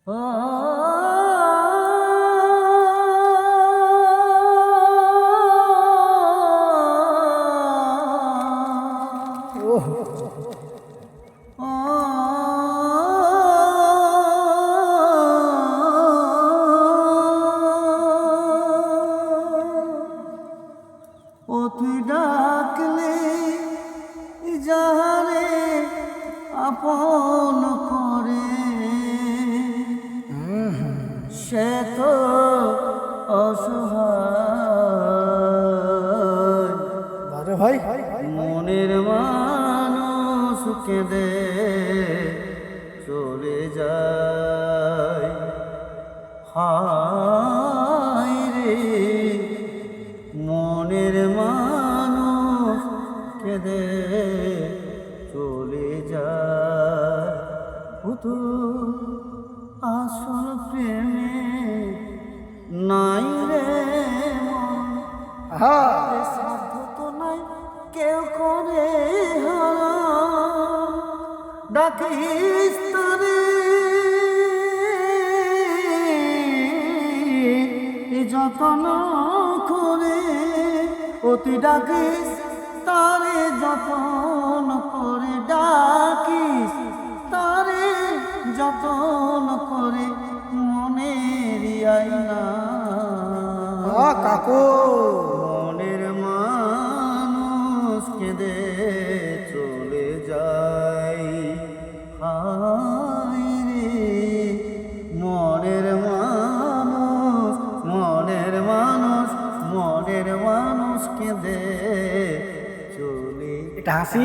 তুই ডাকলে যাহারে আপন করে সে তো অসহায় ভাই মনের মানুষ কেঁদে চলে যায়। হায় রে মনের মানুষ কেঁদে চলে যায়। তো আসল প্রেমে নাই রে সাধ্য তো নাই কেউ করে ডাকিস তারে যতন করে অতি ডাকিস তারে যতন করে ডাকিস তারে যতন করে মনের আইনা কাকু মনের মানুষ কেঁদে চলে যায়। হায় রে মনের মানুষ মনের মানুষ মনের মানুষ কেঁদে চলে। এটা হাসি।